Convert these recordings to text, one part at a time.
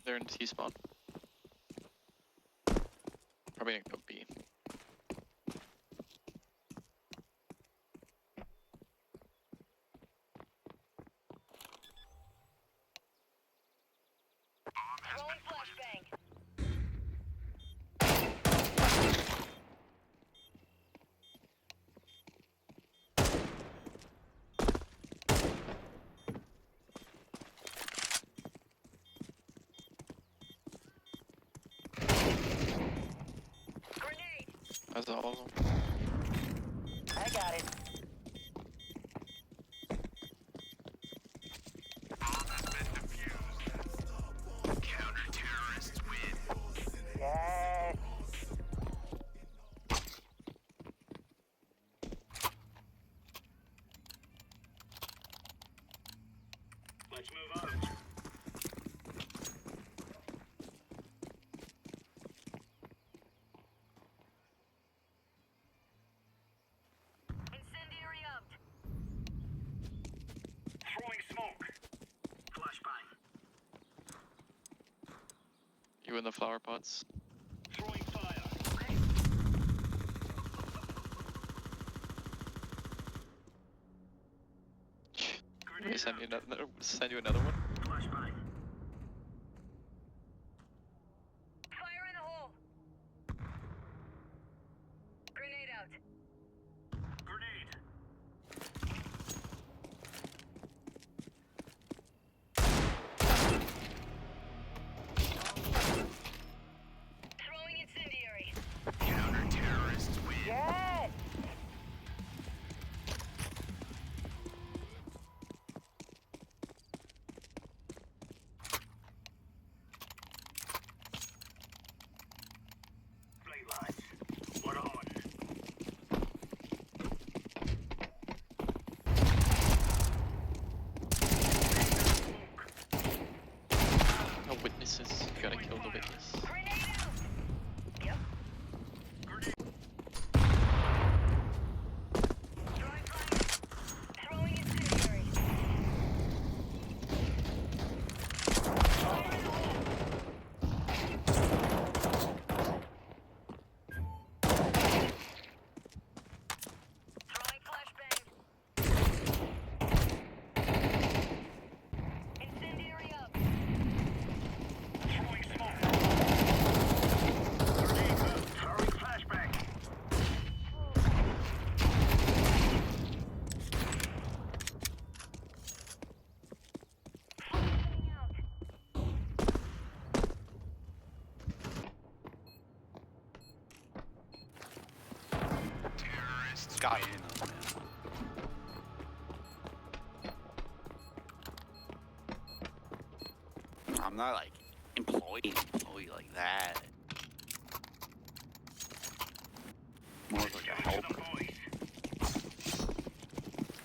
They're in T-spawn. Probably gonna go B. Throwing flashbang. Grenade. That's all of them. I got it. Counter-terrorists win. Yes. Let's move out. Incendiary out. Throwing smoke. Flashbang. You in the flower pots. Throwing fire. Let me send you another one. Flashbang. Fire in the hole. Grenade out. Grenade. Throwing incendiary. Counter-terrorists win. Yes. Blade lines. What on? No witnesses. You gotta kill the witness. Grenade out. Yep. Grenade. Throwing fire. Throwing incendiary. Fire in the hole. Throwing flashbang. Incendiary up. Throwing smoke. Grenade out. Throwing flashbang. Flashbang out. Terrorists Got win. him though, man. I'm not like employee like that. More of like a Get to helper. the boys.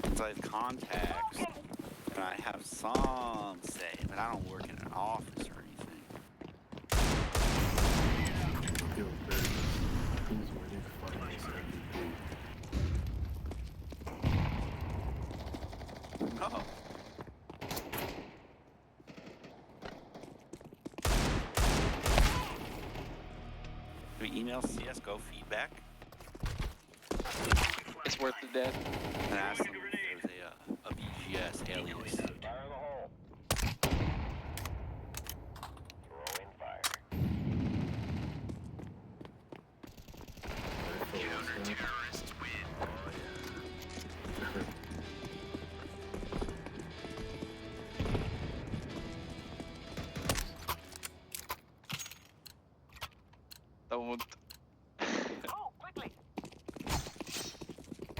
Since I have contacts and I have some say, but I don't work in an office or anything. Yo, man, who's waiting to find us MVP? Oh. Do we email CSGO feedback It's worth the death. and ask them if there's a BGS alias? Fire in the hole. Throwing fire. Counter-terrorists win.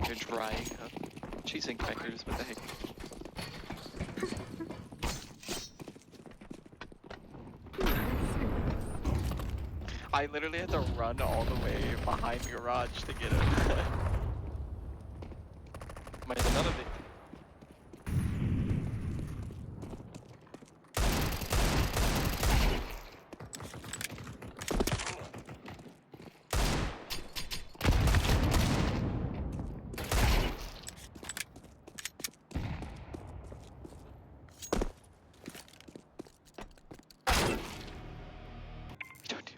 They're drying up. Cheesing crackers, what the heck? I literally had to run all the way behind garage to get it. Might have another thing.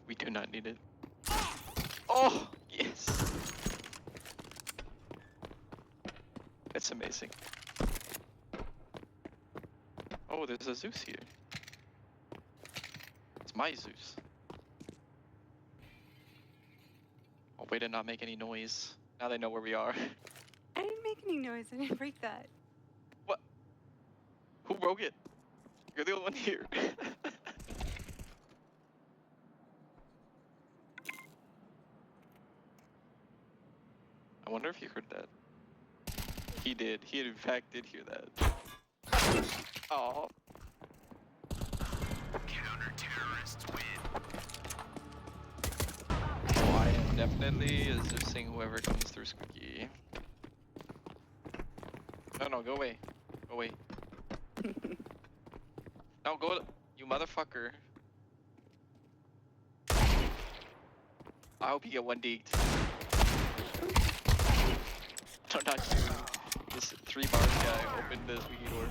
We do not need it. Oh, yes! That's amazing. Oh, there's a Zeus here. It's my Zeus. Oh, way to not make any noise. Now they know where we are. I didn't make any noise. I didn't break that. What? Who broke it? You're the only one here. I wonder if he heard that. He did. He in fact did hear that. Oh. Counter-terrorists win. Oh, I am definitely Zeusing whoever comes through Squeaky. No, go away. Go away. No, go. You motherfucker. I hope you get 1 deked. No, not you. This 3 bars guy opened the squeaky door.